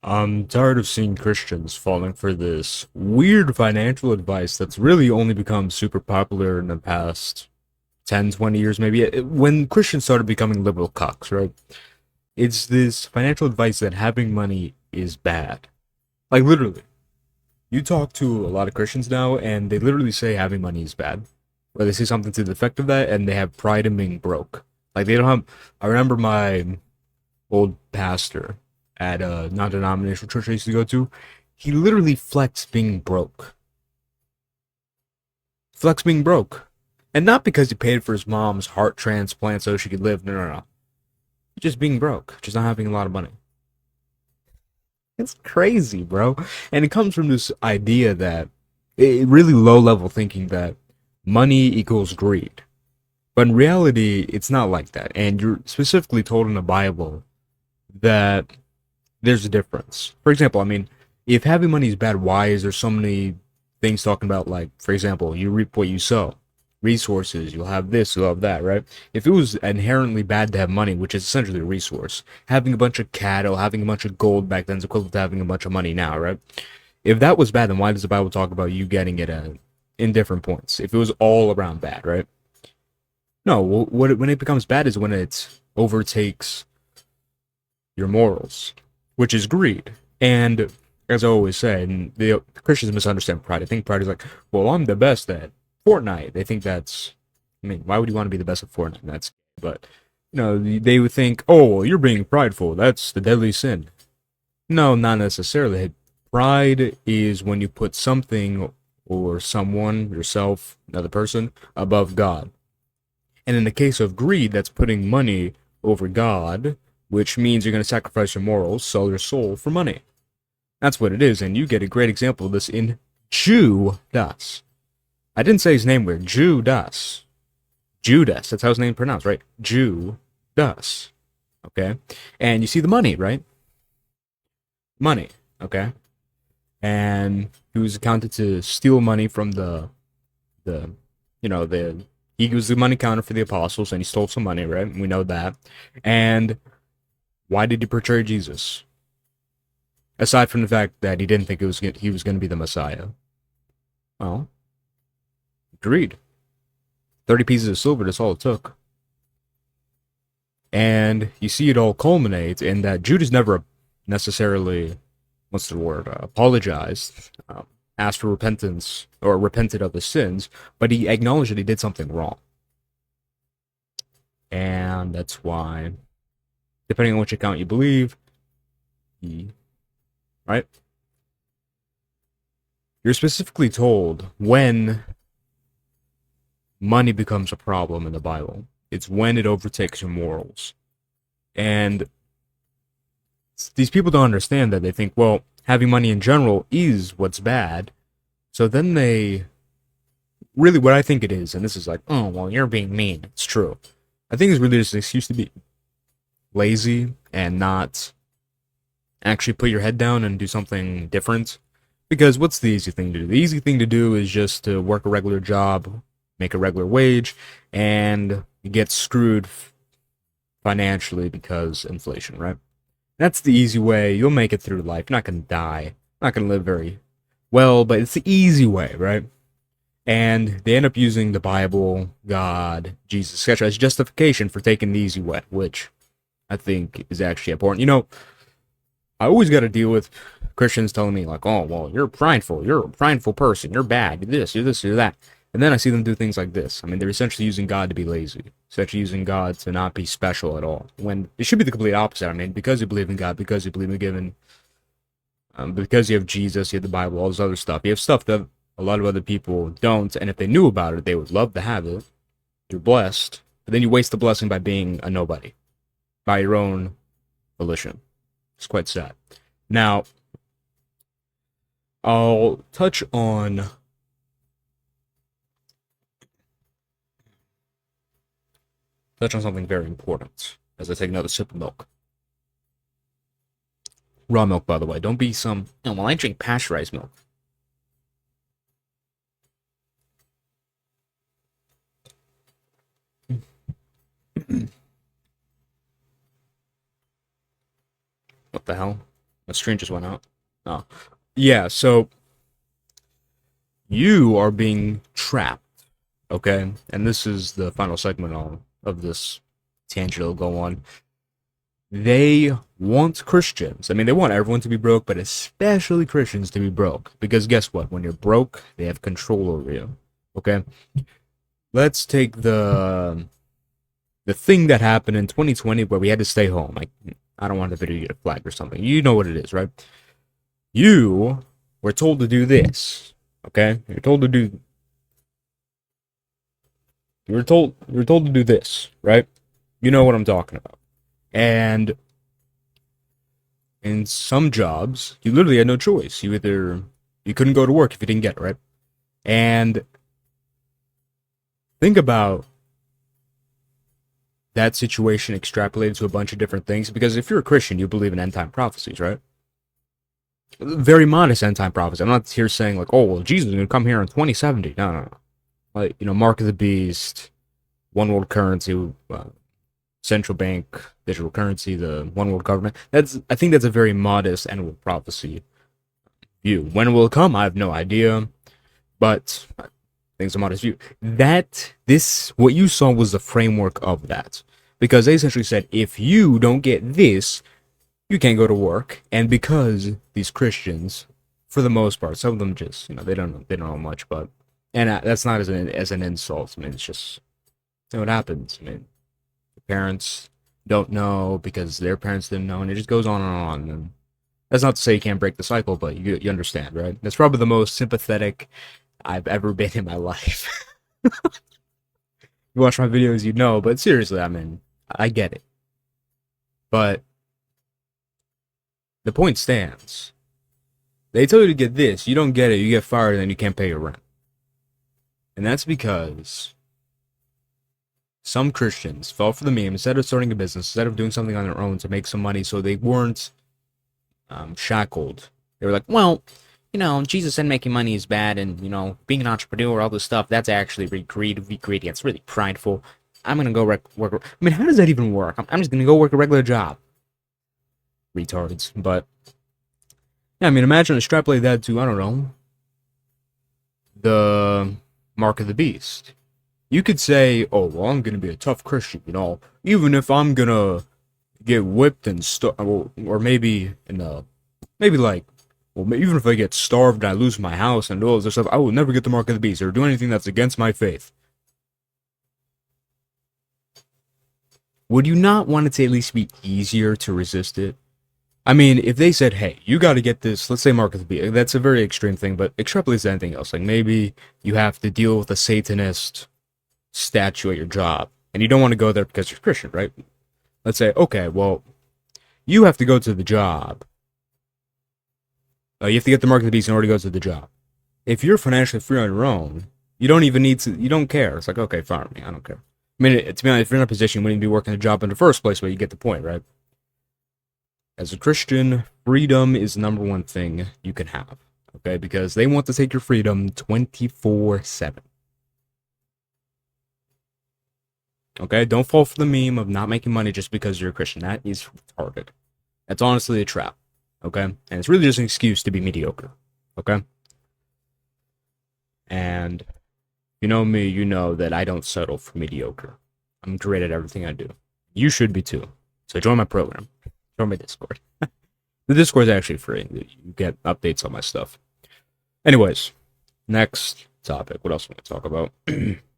I'm tired of seeing Christians falling for this weird financial advice that's really only become super popular in the past 10, 20 years, maybe. When Christians started becoming liberal cucks, right? It's this financial advice that having money is bad. Like, literally. You talk to a lot of Christians now, and they literally say having money is bad. Or they say something to the effect of that, and they have pride in being broke. Like, they don't have. I remember my old pastor at a non-denominational church I used to go to, he literally flexed being broke. Flex being broke. And not because he paid for his mom's heart transplant so she could live. No, no, no. Just being broke. Just not having a lot of money. It's crazy, bro. And it comes from this idea that really low level thinking that money equals greed. But in reality, it's not like that. And you're specifically told in the Bible that there's a difference. For example, I mean, if having money is bad, why is there so many things talking about, like, for example, you reap what you sow, resources, you'll have this, you'll have that, right? If it was inherently bad to have money, which is essentially a resource, having a bunch of cattle, having a bunch of gold back then is equivalent to having a bunch of money now, right? If that was bad, then why does the Bible talk about you getting it in different points? If it was all around bad, right? No, when it becomes bad is when it overtakes your morals, which is greed. And as I always say, and the Christians misunderstand pride. I think pride is like, well, I'm the best at Fortnite. They think that's, I mean, why would you want to be the best at Fortnite? That's, but, they would think, oh, well, you're being prideful. That's the deadly sin. No, not necessarily. Pride is when you put something or someone, yourself, another person, above God. And in the case of greed, that's putting money over God, which means you're going to sacrifice your morals, sell your soul for money. That's what it is, and you get a great example of this in Judas. I didn't say his name weird. Judas. Judas. That's how his name pronounced, right? Judas. Okay? And you see the money, right? Money. Okay? And he was accounted to steal money from the the he was the money counter for the apostles and he stole some money, right? We know that. And why did he betray Jesus? Aside from the fact that he didn't think he was going to be the Messiah. Well, greed. 30 pieces of silver, that's all it took. And you see it all culminate in that Judas never necessarily, what's the word, apologized, asked for repentance, or repented of his sins, but he acknowledged that he did something wrong. And that's why, depending on which account you believe, he, right? You're specifically told when money becomes a problem in the Bible. It's when it overtakes your morals. And these people don't understand that. They think, well, having money in general is what's bad. So then they really, what I think it is, and this is like, oh, well, you're being mean. It's true. I think it's really just an excuse to be lazy and not actually put your head down and do something different. Because what's the easy thing to do? The easy thing to do is just to work a regular job, make a regular wage, and get screwed financially because inflation, right? That's the easy way. You'll make it through life. You're not going to die. Not going to live very well, but it's the easy way, right? And they end up using the Bible, God, Jesus, etc. as justification for taking the easy way, which I think is actually important. I always got to deal with Christians telling me, like, oh, well, you're prideful. You're a prideful person. You're bad. You're this, you're this, you're that. And then I see them do things like this. I mean, they're essentially using God to be lazy. Essentially using God to not be special at all. When it should be the complete opposite. I mean, because you believe in God, because you believe in giving, because you have Jesus, you have the Bible, all this other stuff. You have stuff that a lot of other people don't. And if they knew about it, they would love to have it. You're blessed. But then you waste the blessing by being a nobody. By your own volition. It's quite sad. Now, I'll touch on something very important as I take another sip of milk. Raw milk, by the way. Don't be some. Oh, well, I drink pasteurized milk. What the hell? My screen just went out. Oh. Yeah, so you are being trapped, okay? And this is the final segment of this tangent will go on. They want Christians. I mean, they want everyone to be broke, but especially Christians to be broke. Because guess what? When you're broke, they have control over you. Okay? Let's take the thing that happened in 2020 where we had to stay home. Like, I don't want the video to get a flag or something. You know what it is, right? You were told to do this. Okay? You were told to do this, right? You know what I'm talking about. And in some jobs, you literally had no choice. You couldn't go to work if you didn't get it, right? And think about that situation extrapolated to a bunch of different things. Because if you're a Christian, you believe in end time prophecies, right? Very modest end time prophecy. I'm not here saying like, oh, well, Jesus is gonna come here in 2070. No, no, no. Like, Mark of the Beast, one world currency, central bank digital currency, the one world government. I think that's a very modest end world prophecy view. When it will come, I have no idea, but I think it's a modest view. What you saw was the framework of that, because they essentially said if you don't get this, you can't go to work, and because these Christians, for the most part, some of them just they don't know much, but that's not as an insult. I mean, it's just what happens. I mean, parents don't know because their parents didn't know, and it just goes on and on. And that's not to say you can't break the cycle, but you understand, right? That's probably the most sympathetic I've ever been in my life. You watch my videos, you know, but seriously, I mean, I get it. But the point stands. They tell you to get this, you don't get it, you get fired, and then you can't pay your rent. And that's because some Christians fell for the meme. Instead of starting a business, instead of doing something on their own to make some money so they weren't shackled, they were like, well, Jesus said making money is bad, and, being an entrepreneur, all this stuff, that's actually really greedy. It's really prideful. I'm going to go work. I mean, how does that even work? I'm just going to go work a regular job. Retards. But, yeah, I mean, imagine extrapolate that to, I don't know, the Mark of the Beast. You could say, oh, well, I'm going to be a tough Christian, even if I'm going to get whipped and or maybe even if I get starved and I lose my house and all this stuff, I will never get the Mark of the Beast or do anything that's against my faith. Would you not want it to at least be easier to resist it? I mean, if they said, hey, you got to get this, let's say Mark of the Beast, that's a very extreme thing, but extrapolate to anything else. Like maybe you have to deal with a Satanist statue at your job, and you don't want to go there because you're Christian, right? Let's say, okay, well, you have to go to the job. You have to get the Mark of the Beast in order to go to the job. If you're financially free on your own, you don't even need to, you don't care. It's like, okay, fire me, I don't care. I mean, to be honest, if you're in a position, you wouldn't be working a job in the first place, but you get the point, right? As a Christian, freedom is the number one thing you can have, okay? Because they want to take your freedom 24/7. Okay, don't fall for the meme of not making money just because you're a Christian. That is retarded. That's honestly a trap. Okay, and it's really just an excuse to be mediocre. Okay, and you know me, you know that I don't settle for mediocre. I'm great at everything I do. You should be too. So join my program. Join my Discord. The Discord is actually free. You get updates on my stuff. Anyways, next topic. What else am I going to talk about?